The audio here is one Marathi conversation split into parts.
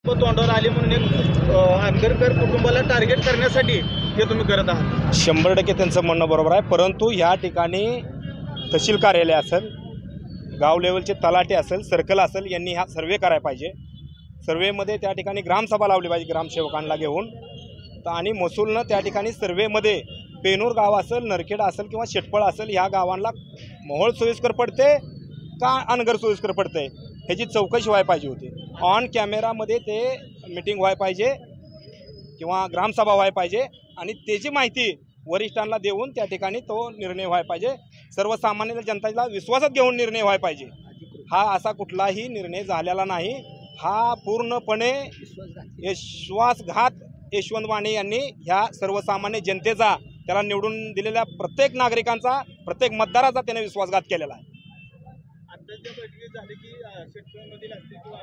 तोंडावर आली म्हणून एक आंबेडकर कुटुंबाला टार्गेट करण्यासाठी हे तुम्ही करत आहात। 100% त्यांचं म्हणणं बरोबर आहे, परंतु ह्या ठिकाणी तहसील कार्यालय असेल, गाव लेवलचे तलाठी असेल, सर्कल असेल, यांनी हा सर्वे करायला पाहिजे। सर्वेमध्ये त्या ठिकाणी ग्रामसभा लावली पाहिजे ग्रामसेवकांना घेऊन, आणि महसूलनं त्या ठिकाणी सर्वेमध्ये पेनूर गाव असेल, नरखेडा असेल किंवा शेटफळ असेल, ह्या गावांना मोहोळ सोयीस्कर पडते का अनगर सोयीस्कर पडते ह्याची चौकशी व्हायला पाहिजे होती। ऑन कॅमेरामध्ये ते मीटिंग व्हायला पाहिजे किंवा ग्रामसभा व्हायला पाहिजे, आणि त्याची माहिती वरिष्ठांना देऊन त्या ठिकाणी तो निर्णय व्हायला पाहिजे। सर्वसामान्य जनतेला विश्वासात घेऊन निर्णय व्हायला पाहिजे। हा असा कुठलाही निर्णय झालेला नाही, हा पूर्णपणे विश्वासघात यशवंत माने यांनी ह्या सर्वसामान्य जनतेचा, त्याला निवडून दिलेल्या प्रत्येक नागरिकांचा, प्रत्येक मतदाराचा त्याने विश्वासघात केलेला आहे। आत्ताच्या बैठकीत झाले की शेतकऱ्यांमधील असतील किंवा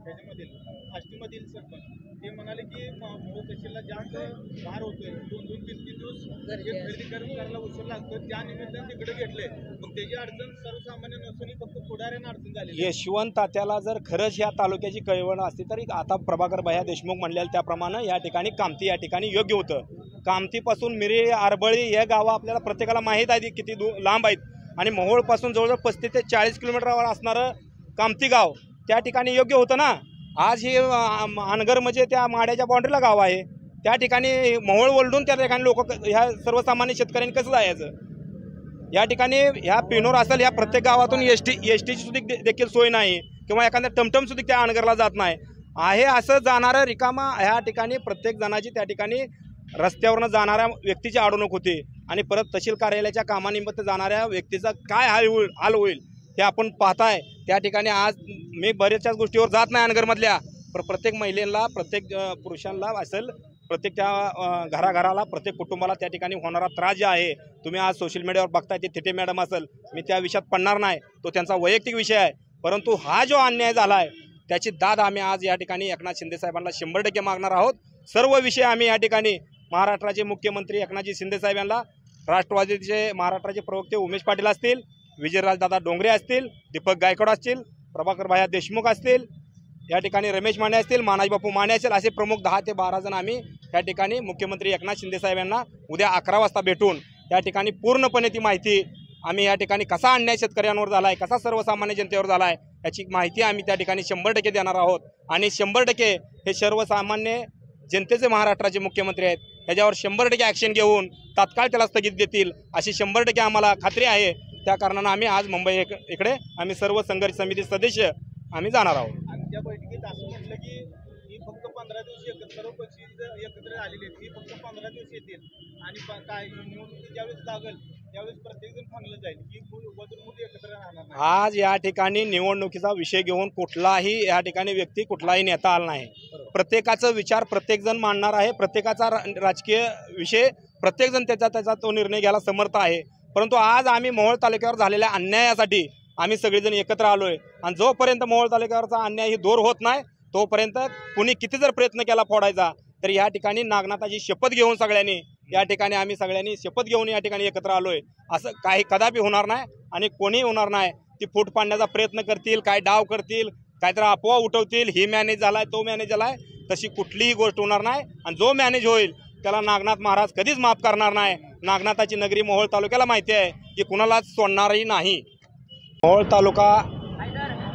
त्याच्यामधील आष्टीमधील सरपंच ते म्हणाले की मोहोळ तहसीलला जास्त भार होतोय, 2-3 दिवस खरेदी करायला उशीर लागतो, त्या निमित्ताने तिकडे घेतले, मग त्याची अडचण सर्वसामान्य नसून फक्त पुढाऱ्यांना अडचण झाली। यशवंत तात्याला जर खरंच या तालुक्याची कळवण असती तरी आता प्रभाकर भैया देशमुख म्हणलेल्या त्याप्रमाणे या ठिकाणी कामती या ठिकाणी योग्य होतं। कामतीपासून मिरे, आरबळी हे गावं आपल्याला प्रत्येकाला माहीत आहे किती लांब आहेत, आणि मोहोळपासून जवळजवळ 35 ते 40 किलोमीटरवर असणारं कामती गाव त्या ठिकाणी योग्य होतं ना। आज हे अनगर म्हणजे त्या माड्याच्या बाउंड्रीला गाव आहे, त्या ठिकाणी मोहोळ ओलडून त्या ठिकाणी लोक ह्या सर्वसामान्य शेतकऱ्यांनी कसं जायचं? या ठिकाणी ह्या पेनोर असेल, ह्या प्रत्येक गावातून एसटीची सुद्धा देखील सोय नाही, किंवा एखाद्या टमटम सुद्धा त्या अनगरला जात नाही आहे। असं जाणारं रिकामा ह्या ठिकाणी प्रत्येक जणाची त्या ठिकाणी रस्त्यावरनं जाणाऱ्या व्यक्तीची अडवणूक होती, आणि परत तहसील कार्यालयाच्या कामानिमित्त जाणाऱ्या व्यक्तीचा काय हाल होईल हे आपण पाहताय। त्या ठिकाणी आज मी बऱ्याचशाच गोष्टीवर जात नाही अनगरमधल्या, प्रत्येक महिलेला, प्रत्येक पुरुषांना असेल, प्रत्येक त्या घराघराला, प्रत्येक कुटुंबाला त्या ठिकाणी होणारा त्रास जे आहे, तुम्ही आज सोशल मीडियावर बघताय, ते थिटे मॅडम असेल, मी त्या विषयात पडणार नाही, तो त्यांचा वैयक्तिक विषय आहे, परंतु हा जो अन्याय झाला आहे त्याची दाद आम्ही आज या ठिकाणी एकनाथ शिंदे साहेबांना 100% मागणार आहोत। सर्व विषय आम्ही या ठिकाणी महाराष्ट्राचे मुख्यमंत्री एकनाथजी शिंदे साहेब यांना, राष्ट्रवादीचे महाराष्ट्राचे प्रवक्ते उमेश पाटील असतील, विजयराजदादा डोंगरे असतील, दीपक गायकवाड असतील, प्रभाकर भैया देशमुख असतील, या ठिकाणी रमेश माने असतील, मानाजी बापू माने असतील, असे प्रमुख 10 ते 12 जण आम्ही या ठिकाणी मुख्यमंत्री एकनाथ शिंदे साहेब यांना उद्या 11 वाजता भेटून या ठिकाणी पूर्णपणे ती माहिती आम्ही या ठिकाणी कसा अन्याय शेतकऱ्यांवर झाला आहे, कसा सर्वसामान्य जनतेवर झाला आहे याची माहिती आम्ही त्या ठिकाणी 100% देणार आहोत। आणि 100% हे सर्वसामान्य जनतेचे महाराष्ट्राचे मुख्यमंत्री आहेत, ह्याच्यावर 100% ॲक्शन घेऊन तात्काळ त्याला स्थगित देतील अशी 100% आम्हाला खात्री आहे। त्या कारणानं आम्ही आज मुंबई इकडे आम्ही सर्व संघर्ष समिती सदस्य आम्ही जाणार आहोत। आणि त्या बैठकीत असं म्हटलं की ही फक्त 15 दिवस सर्व पक्ष एकत्र आलेले आहेत, ही फक्त 15 दिवस येतील, आणि काय निवडणुकी ज्यावेळेस लागेल त्यावेळेस प्रत्येकजण थांबलं जाईल, ही बदलमुळे एकत्र राहणार नाही। आज या ठिकाणी निवडणुकीचा विषय घेऊन कुठलाही या ठिकाणी व्यक्ती, कुठलाही नेता आला नाही। प्रत्येकाचा विचार प्रत्येकजण मांडणार आहे, प्रत्येकाचा राजकीय विषय प्रत्येकजण त्याचा तो निर्णय घ्यायला समर्थ आहे, परंतु आज आम्ही मोहोळ तालुक्यावर झालेल्या अन्यायासाठी आम्ही सगळेजण एकत्र आलोय, आणि जोपर्यंत मोहोळ तालुक्यावरचा अन्याय ही दूर होत नाही तोपर्यंत कुणी किती जर प्रयत्न केला फोडायचा, तर या ठिकाणी नागनाथाची शपथ घेऊन सगळ्यांनी या ठिकाणी आम्ही सगळ्यांनी शपथ घेऊन या ठिकाणी एकत्र आलोय। असं काही कदापि होणार नाही, आणि कोणीही होणार नाही। ती फूट पाडण्याचा प्रयत्न करतील, काय डाव करतील, काहीतरी अफवा उठवतील, ही मॅनेज झालाय, तो मॅनेज झालाय, तशी कुठलीही गोष्ट होणार नाही, आणि जो मॅनेज होईल त्याला नागनाथ महाराज कधीच माफ करणार नाही। नागनाथाची नगरी मोहोळ तालुक्याला माहिती आहे की कुणालाच सोडणारही नाही। मोहोळ तालुका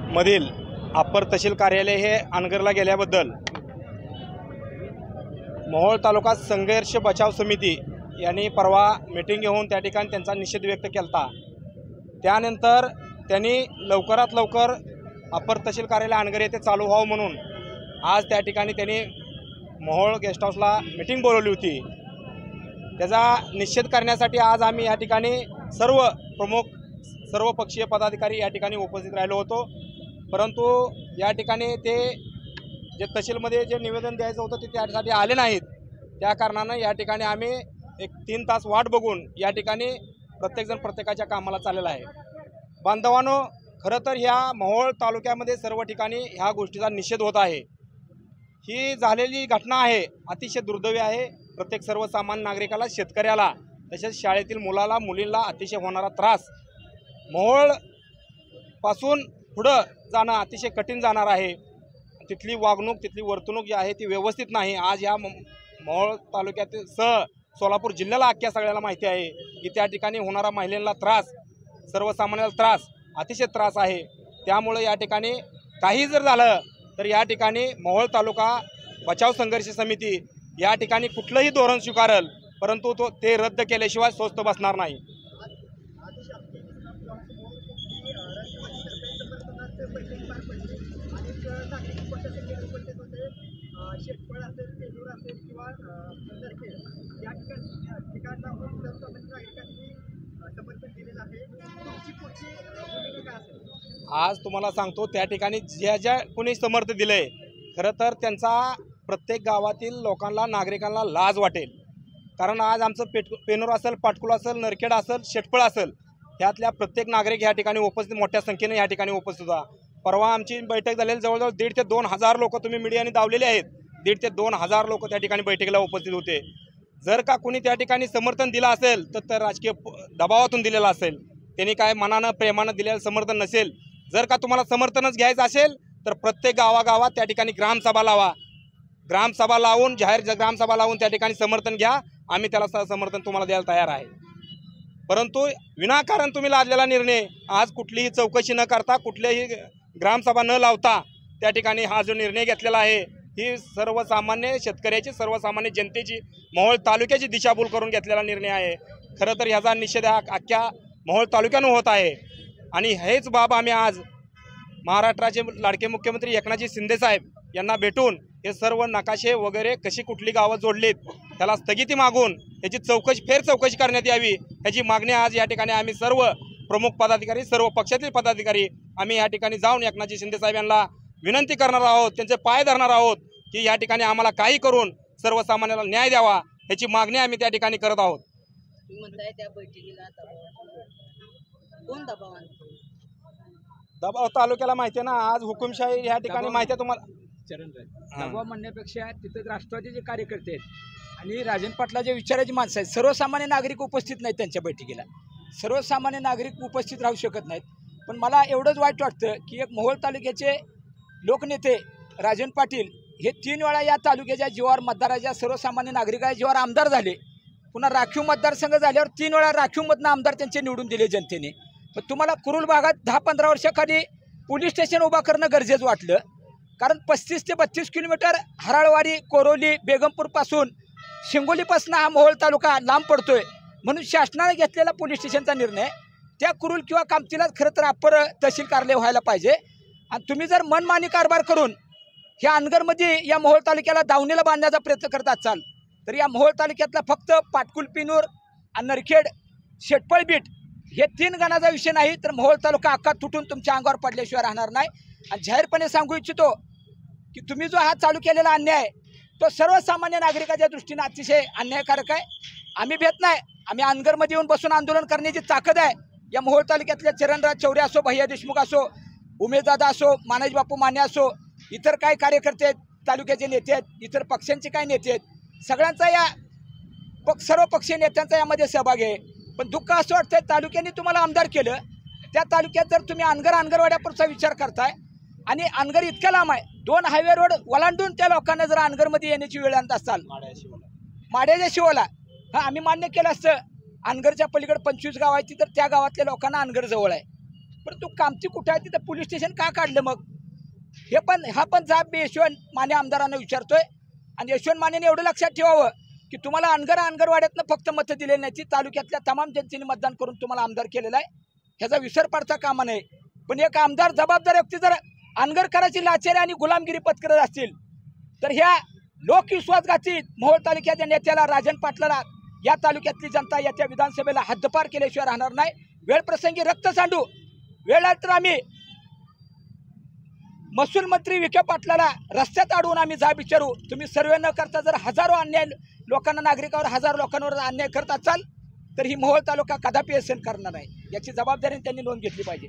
मधील अप्पर तहसील कार्यालय हे अनगरला गेल्याबद्दल मोहोळ तालुका संघर्ष बचाव समिती यांनी परवा मीटिंग घेऊन त्या ठिकाणी त्यांचा निषेध व्यक्त केला। त्यानंतर त्यांनी लवकरात लवकर अप्पर तहसील कार्यालय अनगर येथे चालू व्हावं म्हणून आज त्या ठिकाणी त्यांनी मोहोळ गेस्ट हाऊसला मीटिंग बोलवली होती। त्याचा निषेध करण्यासाठी आज आम्ही या ठिकाणी सर्व प्रमुख, सर्व पक्षीय पदाधिकारी या ठिकाणी उपस्थित राहिलो होतो, परंतु या ठिकाणी ते जे तहसीलमध्ये जे निवेदन द्यायचं होतं ते त्यासाठी आले नाहीत। त्या कारणानं या ठिकाणी आम्ही एक 3 तास वाट बघून या ठिकाणी प्रत्येकजण प्रत्येकाच्या कामाला चाललेला आहे। बांधवांनो, खरं तर ह्या मोहोळ तालुक्यामध्ये सर्व ठिकाणी ह्या गोष्टीचा निषेध होत आहे। ही झालेली घटना आहे अतिशय दुर्दैवी आहे। प्रत्येक सर्वसामान्य नागरिकाला, शेतकऱ्याला, तसेच शाळेतील मुलाला, मुलींना अतिशय होणारा त्रास मोहोळ पासून पुढं जाणं अतिशय कठीण जाणार आहे। तिथली वागणूक तिथली वर्तणूक जी आहे ती व्यवस्थित नाही. आज या मोहोळ तालुक्यातील सोलापूर जिल्ह्याला अख्ख्या सगळ्याला माहिती आहे की त्या ठिकाणी होणारा महिलांना त्रास, सर्वसामान्याला त्रास, अतिशय त्रास आहे. त्यामुळे या ठिकाणी काही जर झालं तर या ठिकाणी मोहोळ तालुका बचाव संघर्ष समिती या ठिकाणी कुठलंही धोरण स्वीकारेल, परंतु ते रद्द केल्याशिवाय स्वस्थ बसणार नाही. शेतफळ असेल, पेरूर असेल किंवा नरखेड या ठिकाणी नागरिकांनी समर्थन दिलेलं आहे. तुमची पुढची भूमिका काय असेल? आज तुम्हाला सांगतो त्या ठिकाणी ज्या कोणी समर्थन दिलंय खरं तर त्यांचा प्रत्येक गावातील लोकांना नागरिकांना लाज वाटेल. कारण आज आमचं पेनूर असेल, पाटकुला असेल, नरखेड असेल, शेटफळ असेल ह्यातल्या प्रत्येक नागरिक या ठिकाणी उपस्थित मोठ्या संख्येने या ठिकाणी उपस्थित होता. परवा आमची बैठक झालेली जवळजवळ 1,500 ते 2,000 लोक तुम्ही मीडियाने दावलेले आहेत. 1,500 ते 2,000 लोक त्या ठिकाणी बैठकीला उपस्थित होते. जर का कोणी त्या ठिकाणी समर्थन दिलं असेल तर राजकीय दबावातून दिलेलं असेल, त्यांनी काय मनानं प्रेमानं दिलेलं समर्थन नसेल. जर का तुम्हाला समर्थनच घ्यायचं असेल तर प्रत्येक गावागावात त्या ठिकाणी ग्रामसभा लावा. ग्रामसभा लावून जाहीर ग्रामसभा लावून त्या ठिकाणी समर्थन घ्या. आम्ही त्याला समर्थन तुम्हाला द्यायला तयार आहे. परंतु विनाकारण तुम्ही लादलेला निर्णय आज कुठलीही चौकशी न करता कुठल्याही ग्रामसभा न लावता त्या ठिकाणी हा जो निर्णय घेतलेला आहे ही सर्वसामान्य शेतकऱ्याची, सर्वसामान्य जनतेची, मोहोळ तालुक्याची दिशाभूल करून घेतलेला निर्णय आहे. खरं तर ह्याचा निषेध अख्ख्या मोहोळ तालुक्यानं होत आहे. आणि हेच बाब आम्ही आज महाराष्ट्राचे लाडके मुख्यमंत्री एकनाथजी शिंदेसाहेब यांना भेटून हे सर्व नकाशे वगैरे कशी कुठली गावं जोडलीत त्याला स्थगिती मागून याची फेर चौकशी करण्यात यावी ह्याची मागणी आज या ठिकाणी आम्ही सर्व प्रमुख पदाधिकारी, सर्व पक्षातील पदाधिकारी आम्ही या ठिकाणी जाऊन एकनाथजी शिंदेसाहेब यांना विनंती करणार आहोत, त्यांचे पाय धरणार आहोत की या ठिकाणी आम्हाला काही करून सर्वसामान्याला न्याय द्यावा ह्याची मागणी आम्ही त्या ठिकाणी करत आहोत. त्या बैठकीला कोण दबाव आणतो? दबाव तालुक्याला माहिती आहे ना. आज हुकुमशाही या ठिकाणी माहिती आहे तुम्हाला. दबाव म्हणण्यापेक्षा तिथं राष्ट्रवादीचे कार्यकर्ते आहेत आणि राजन पाटलाच्या विचाराची माणसं आहेत. सर्वसामान्य नागरिक उपस्थित नाहीत त्यांच्या बैठकीला. सर्वसामान्य नागरिक उपस्थित राहू शकत नाहीत. पण मला एवढंच वाईट वाटतं की एक मोहोळ तालुक्याचे लोकनेते राजन पाटील हे 3 वेळा या तालुक्याच्या जीवावर मतदाराच्या सर्वसामान्य नागरिकाच्या जीवावर आमदार झाले. पुन्हा राखीव मतदारसंघ झाल्यावर 3 वेळा राखीवमधनं आमदार त्यांचे निवडून दिले जनतेने. पण तुम्हाला कुरुल भागात 10-15 वर्षाखाली पोलीस स्टेशन उभा करणं गरजेचं वाटलं. कारण 35 ते 32 किलोमीटर हराळवाडी, कोरोली, बेगमपूरपासून, शिंगोलीपासून हा मोहोळ तालुका लांब पडतोय. म्हणून शासनाने घेतलेला पोलीस स्टेशनचा निर्णय त्या कुरुल किंवा कामतीलाच खरं तर अप्पर तहसील कार्यालय व्हायला पाहिजे. आणि तुम्ही जर मनमानी कारभार करून ह्या अनगरमध्ये या मोहोळ तालुक्याला दावणीला बांधण्याचा प्रयत्न करत असाल तर या मोहोळ तालुक्यातला फक्त पाटकुल, पिनूर, नरखेड, शेटफळ, बीट हे 3 गणाचा विषय नाही तर मोहोळ तालुका अख्खा तुटून तुमच्या अंगावर पडल्याशिवाय राहणार नाही. आणि जाहीरपणे सांगू इच्छितो की तुम्ही जो हा चालू केलेला अन्याय तो सर्वसामान्य नागरिकाच्या दृष्टीने अतिशय अन्यायकारक आहे. आम्ही भेट नाही, आम्ही अनगरमध्ये येऊन बसून आंदोलन करण्याची ताकद आहे. या मोहोळ तालुक्यातल्या चरणराज चौरे असो, भैया देशमुख असो, उमेशदादा असो, मानज बापू माने असो, इतर काय कार्यकर्ते आहेत, तालुक्याचे नेते आहेत, इतर पक्षांचे काय नेते आहेत, सगळ्यांचा या सर्व पक्षीय नेत्यांचा यामध्ये सहभाग आहे. पण दुःख असं वाटतंय तालुक्याने तुम्हाला आमदार केलं, त्या तालुक्यात जर तुम्ही अनगरवाड्यापुरचा विचार करताय आणि अनगर इतक्या लांब आहे, 2 हायवे रोड ओलांडून त्या लोकांना जर अनगरमध्ये येण्याची वेळ आणत असाल, माड्याच्या शिवला हां आम्ही मान्य केलं असतं. अनगरच्या पलीकडे 25 गाव आहेत तर त्या गावातल्या लोकांना अनगर जवळ आहे. परंतु कामती कुठं आहे तिथं पोलीस स्टेशन का काढलं मग? हा पण जाब मी यशवंत माने आमदारांना विचारतोय. आणि यशवंत मानेने एवढं लक्षात ठेवावं की तुम्हाला अनगरवाड्यातनं फक्त मतं दिलेली नाही, ती तालुक्यातल्या तमाम जनतेने मतदान करून तुम्हाला आमदार केलेला आहे. ह्याचा विसर पडता कामा नये. पण एक आमदार जबाबदार व्यक्ती जर अनगरकराची लाचारी आणि गुलामगिरी पत्करत असतील तर ह्या लोकविश्वासघाती मोहोळ तालुक्याच्या नेत्याला राजन पाटलाला या तालुक्यातली जनता येत्या विधानसभेला हद्दपार केल्याशिवाय राहणार नाही. वेळ प्रसंगी रक्त सांडू, वेळ आली तर आम्ही महसूल मंत्री विखे पाटलाला रस्त्यात अडवून आम्ही जाब विचारू. तुम्ही सर्वे न करता जर हजारो अन्याय लोकांना, नागरिकावर, हजारो लोकांवर अन्याय करत असाल तर ही मोहोळ तालुका कदापि सहन करणार नाही. याची जबाबदारी त्यांनी नोंद घेतली पाहिजे.